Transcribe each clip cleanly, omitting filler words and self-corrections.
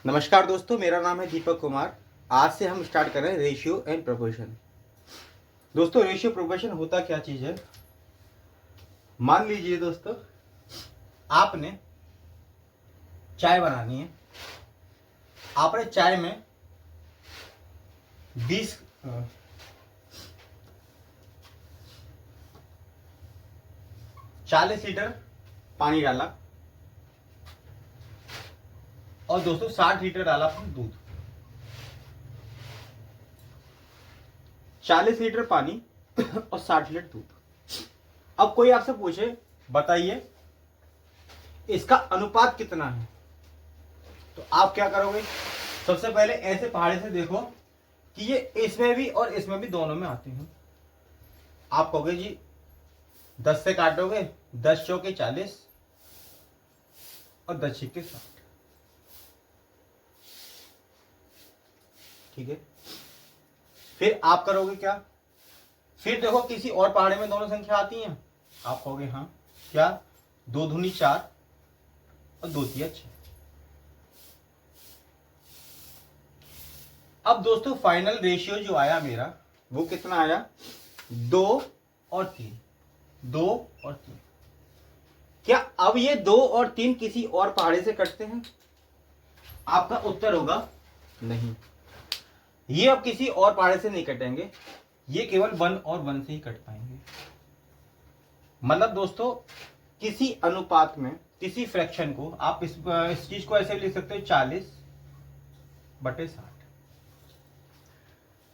नमस्कार दोस्तों, मेरा नाम है दीपक कुमार। आज से हम स्टार्ट कर रहे हैं रेशियो एंड प्रोपोर्शन। दोस्तों, रेशियो प्रोपोर्शन होता क्या चीज़ है। मान लीजिए दोस्तों, आपने चाय बनानी है। आपने चाय में 40 लीटर पानी डाला और दोस्तों 60 लीटर डाला आपने दूध। 40 लीटर पानी और 60 लीटर दूध। अब कोई आपसे पूछे, बताइए इसका अनुपात कितना है, तो आप क्या करोगे। सबसे पहले ऐसे पहाड़े से देखो कि ये इसमें भी और इसमें भी दोनों में आते हैं। आप कहोगे जी 10 से काटोगे, 10 चौके 40 और 10 छिक्के 60। ठीक है, फिर आप करोगे क्या। फिर देखो किसी और पहाड़े में दोनों संख्या आती हैं। आप कहोगे हाँ, क्या 2 दूनी 4 और 2 तिया 6। अब दोस्तों फाइनल रेशियो जो आया मेरा, वो कितना आया, 2 और 3। 2 और 3। क्या अब ये 2 और 3 किसी और पहाड़े से कटते हैं? आपका उत्तर होगा नहीं, ये अब किसी और पहाड़े से नहीं कटेंगे। ये केवल 1 और 1 से ही कट पाएंगे। मतलब दोस्तों, किसी अनुपात में किसी फ्रैक्शन को आप इस चीज को ऐसे लिख सकते हो 40/60।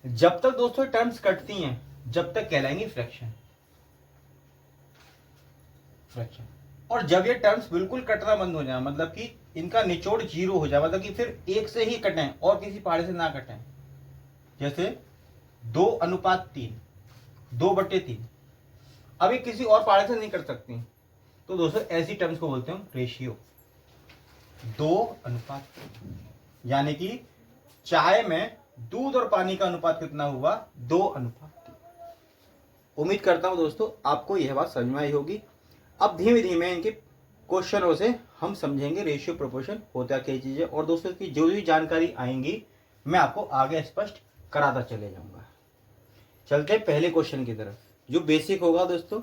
जब तक दोस्तों टर्म्स कटती हैं, जब तक कहलाएंगी फ्रैक्शन। और जब ये टर्म्स बिल्कुल कटना बंद हो जाए, मतलब कि इनका निचोड़ 0 हो जाए, मतलब कि फिर एक से ही कटें और किसी पहाड़े से ना कटें, जैसे 2/3, 2/3, अभी किसी और पहाड़े से नहीं कर सकती, तो दोस्तों ऐसी टर्म्स को बोलते हैं रेशियो। 2/3, यानी कि चाय में दूध और पानी का अनुपात कितना हुआ, 2/3। उम्मीद करता हूं दोस्तों आपको यह बात समझ में आई होगी। अब धीमे धीमे इनके क्वेश्चनों से हम समझेंगे रेशियो प्रोपोर्शन होता क्या चीज है, और दोस्तों की जो भी जानकारी आएंगी मैं आपको आगे स्पष्ट कराता चले जाऊंगा। चलते पहले क्वेश्चन की तरफ, जो बेसिक होगा दोस्तों।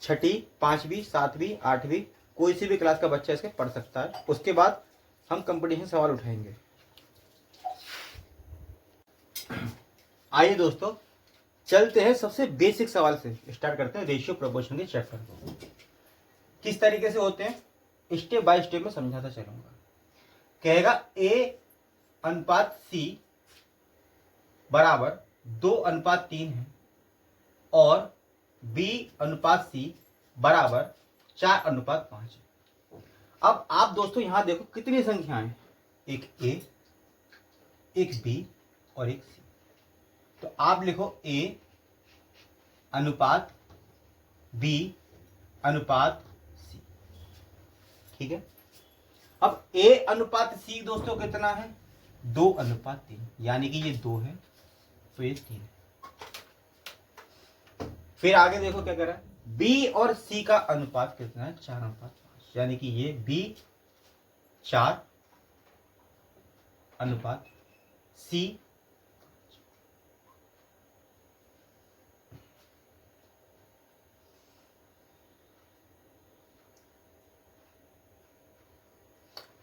6ठी, 5वीं, 7वीं, 8वीं कोई सी भी क्लास का बच्चा इसके पढ़ सकता है। उसके बाद हम कंपटीशन सवाल उठाएंगे। आइए दोस्तों, चलते हैं सबसे बेसिक सवाल से स्टार्ट करते हैं रेशियो प्रोपोर्शन के चैप्टर को। किस तरीके से होते हैं स्टेप बाय स्टेप में समझाता चलूंगा। कहेगा A/C बराबर 2/3 है और B/C बराबर 4/5 है। अब आप दोस्तों यहां देखो कितनी संख्याएं, एक A, एक B और एक C। तो आप लिखो A/B/C। ठीक है, अब A/C दोस्तों कितना है, 2/3, यानी कि ये 2 है तो ये 3 है। फिर आगे देखो क्या कर रहा है, B और C का अनुपात कितना है, 4/5, यानी कि ये B 4/C।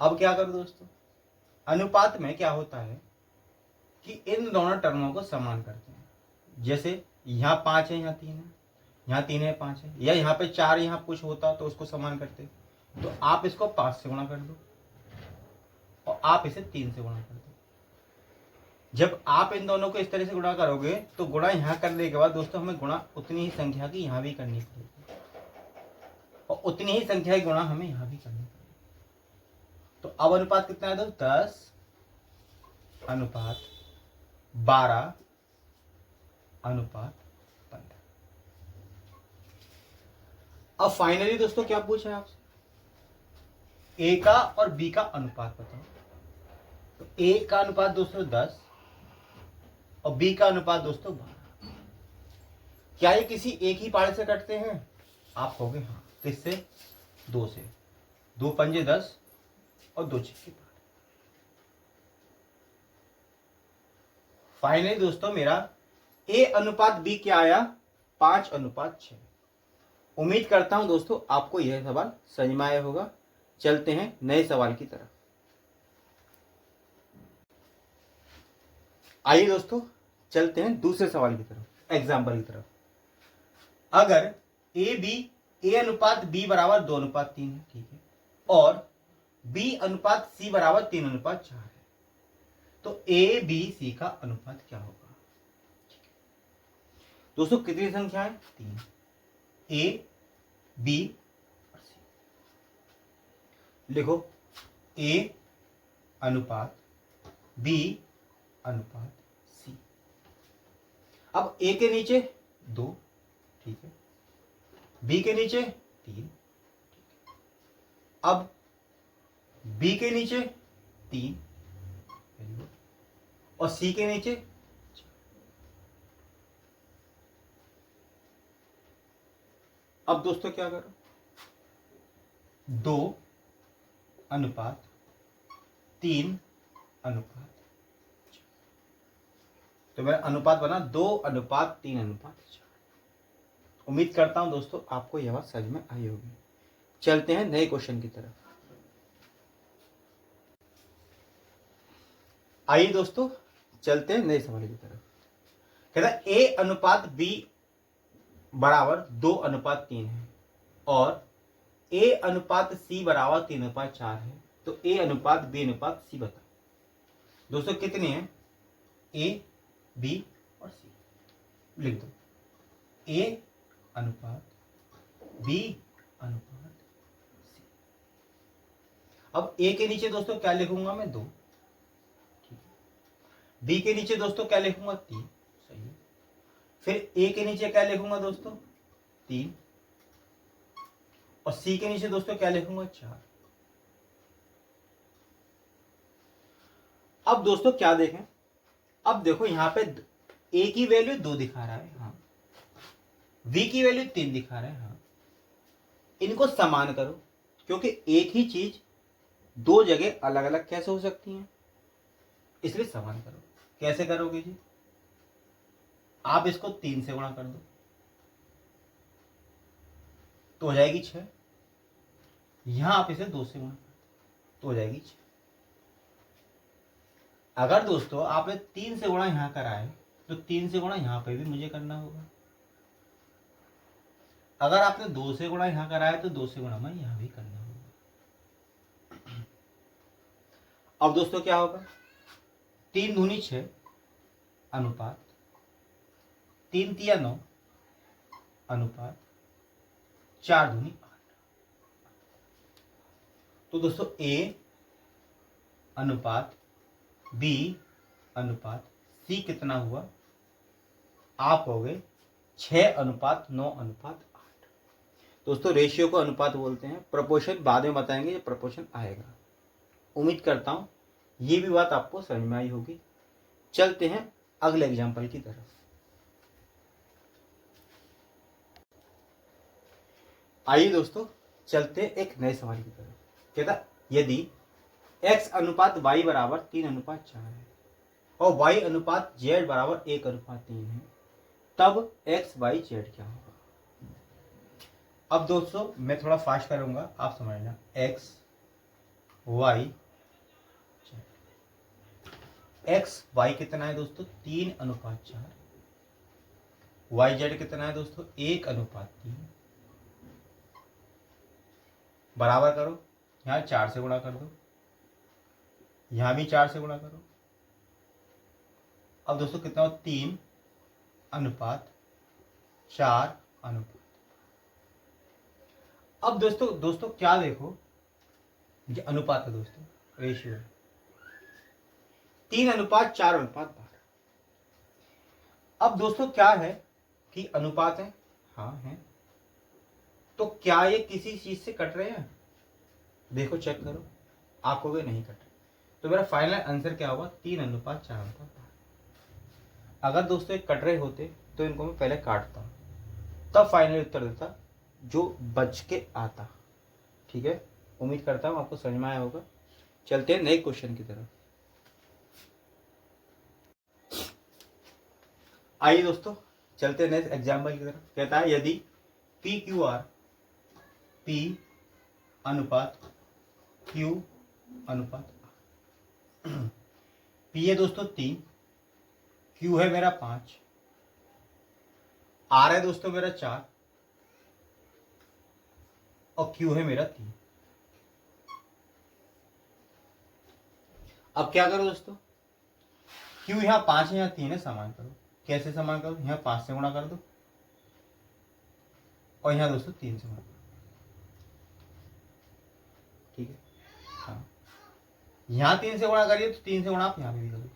अब क्या करो दोस्तों, अनुपात में क्या होता है कि इन दोनों टर्मों को समान करते हैं। जैसे यहाँ 5 है, यहाँ 3 है, यहाँ 3 है, 5 है, या यहाँ पे 4 यहाँ कुछ होता तो उसको समान करते। तो आप इसको 5 से गुणा कर दो और आप इसे 3 से गुणा कर दो। जब आप इन दोनों को इस तरह से गुणा करोगे तो गुणा यहाँ करने के बाद दोस्तों हमें गुणा उतनी ही संख्या की यहाँ भी करनी पड़ेगी और उतनी ही संख्या की गुणा हमें यहाँ भी करनी पड़ेगी। तो अब अनुपात कितना है दोस्तों, 10/12/15। अब फाइनली दोस्तों क्या पूछा है आपसे, ए का और बी का अनुपात बताओ। तो ए का अनुपात दोस्तों 10 और बी का अनुपात दोस्तों 12। क्या ये किसी एक ही पहाड़े से कटते हैं? आप कहोगे हाँ। किससे? 2 से। 2 पंजे 10 और 2 छिक्के 12। फाइनली दोस्तों मेरा A अनुपात B क्या आया, 5:6। उम्मीद करता हूं दोस्तों आपको यह सवाल समझ में आया होगा। चलते हैं नए सवाल की तरफ। आइए दोस्तों चलते हैं दूसरे सवाल की तरफ, एग्जाम्पल की तरफ। अगर A अनुपात B बराबर 2:3 है, ठीक है, और B अनुपात C बराबर 3:4 है, तो ABC का अनुपात क्या होगा। दोस्तों कितनी संख्या है, 3, A B और C। लिखो A अनुपात B अनुपात C। अब A के नीचे 2, ठीक है, B के नीचे 3, अब B के नीचे 3 और C के नीचे 4। अब दोस्तों क्या करो, 2:3:4। तो मेरा अनुपात बना 2:3:4। उम्मीद करता हूं दोस्तों आपको यह बात समझ में आई होगी। चलते हैं नए क्वेश्चन की तरफ। आइए दोस्तों चलते हैं नए सवाल की तरफ। कहता है A अनुपात B बराबर 2:3 है और A अनुपात C बराबर 3:4 है, तो A अनुपात B अनुपात C बता। दोस्तों कितने हैं, A B और C। लिख दो A अनुपात B अनुपात C। अब A के नीचे दोस्तों क्या लिखूंगा मैं, 2, ठीक है। B के नीचे दोस्तों क्या लिखूंगा, 3, सही है। फिर A के नीचे क्या लिखूंगा दोस्तों, 3, और C के नीचे दोस्तों क्या लिखूंगा, 4। अब दोस्तों क्या देखें, अब देखो यहां पे A की वैल्यू 2 दिखा रहा है, हाँ, V की वैल्यू 3 दिखा रहा है, हाँ। इनको समान करो, क्योंकि एक ही चीज दो जगह अलग अलग कैसे हो सकती है, इसलिए समान करो। कैसे करोगे जी, आप इसको 3 से गुणा कर दो तो हो जाएगी 6। यहां आप इसे 2 से गुणा कर दो तो हो जाएगी 6। अगर दोस्तों आपने 3 से गुणा यहां करा है तो 3 से गुणा यहां पे भी मुझे करना होगा। अगर आपने 2 से गुणा यहां करा है तो 2 से गुणा मैं यहां भी करना होगा। अब दोस्तों क्या होगा, 3 दूनी 6 अनुपात 3 तिया 9 अनुपात 4 दूनी 8। तो दोस्तों A अनुपात B अनुपात C कितना हुआ, आप हो गए 6:9:8। दोस्तों रेशियो को अनुपात बोलते हैं, प्रोपोर्शन बाद में बताएंगे जब प्रोपोर्शन आएगा। उम्मीद करता हूं ये भी बात आपको समझ में आई होगी। चलते हैं अगले एग्जाम्पल की तरफ। आइए दोस्तों चलते एक नए सवाल की तरफ। कहता यदि x अनुपात y बराबर 3:4 है और y अनुपात z बराबर 1:3 है, तब x y z क्या होगा। अब दोस्तों मैं थोड़ा फास्ट करूंगा, आप समझना। x y x y कितना है दोस्तों, 3:4। y z कितना है दोस्तों, 1:3। बराबर करो, यहां 4 से गुणा कर दो, यहां भी 4 से गुणा करो। अब दोस्तों कितना हो, 3:4 अब दोस्तों क्या देखो, ये अनुपात है दोस्तों, रेशियो है। 3:4:12। अब दोस्तों क्या है कि अनुपात है, हाँ है, तो क्या ये किसी चीज से कट रहे हैं, देखो चेक करो, आप कहोगे नहीं कट रहे, तो मेरा फाइनल आंसर क्या होगा, 3:4:12। अगर दोस्तों ये कट रहे होते तो इनको मैं पहले काटता, तब फाइनल उत्तर देता जो बच के आता। ठीक है, उम्मीद करता हूं आपको समझ में आया होगा। चलते हैं नए क्वेश्चन की तरफ। आइए दोस्तों चलते हैं नेक्स्ट एग्जाम्पल की तरफ। कहता है यदि पी क्यू आर, पी अनुपात क्यू अनुपात पी है दोस्तों 3, क्यू है मेरा 5, आर है दोस्तों मेरा 4 और क्यू है मेरा 3। अब क्या करो दोस्तों, क्यू यहाँ 5 है यहाँ 3 है, समान करो। कैसे समान करो, यहाँ 5 से गुणा कर दो और यहाँ दोस्तों 3 से गुणा करो। ठीक है, हाँ यहाँ 3 से गुणा करिए तो 3 से गुणा आप यहाँ पे भी करो।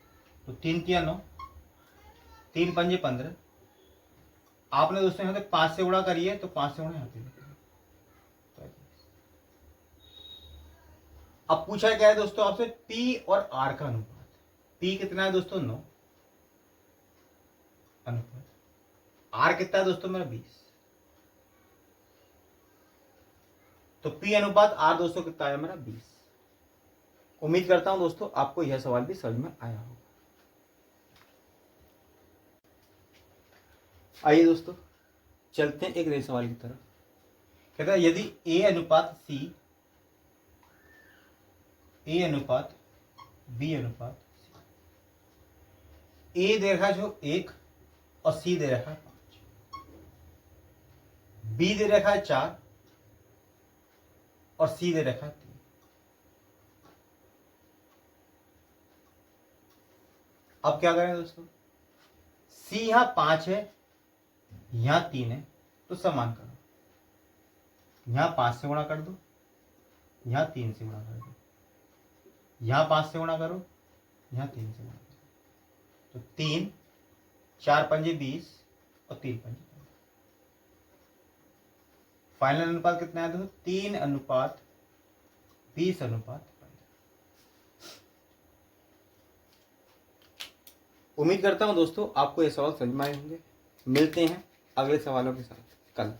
तो 3 तिया 9, 3 पंजे 15। आपने दोस्तों यहाँ से 5 से गुणा करिए तो 5 से गुणा यहाँ पे भी करिए। अब पूछा क्या है दोस्तों आपसे, P और R का अनुपात। P कितना है दोस्तों 9 अनुपात, R कितना है दोस्तों मेरा 20। तो P अनुपात R दोस्तों कितना है मेरा 20। उम्मीद करता हूं दोस्तों आपको यह सवाल भी समझ में आया होगा। आइए दोस्तों चलते हैं एक नए सवाल की तरफ। कहता है यदि A अनुपात C, A अनुपात B अनुपात C, A दे रखा है जो 1 और C दे रखा है 5, B दे रखा है 4 और C दे रखा है 3। अब क्या करें दोस्तों, C यहां 5 है यहां 3 है तो समान करो। यहां 5 से गुणा कर दो, यहां 3 से गुणा कर दो, यहां 5 से गुणा करो, यहां 3 से गुणा करो। तो 3 4 पंजे 20 और 3 पंजे 15। फाइनल अनुपात कितना है दोस्तों, 3 अनुपात 20 अनुपात 15। उम्मीद करता हूं दोस्तों आपको ये सवाल समझ में आए होंगे। मिलते हैं अगले सवालों के साथ कल।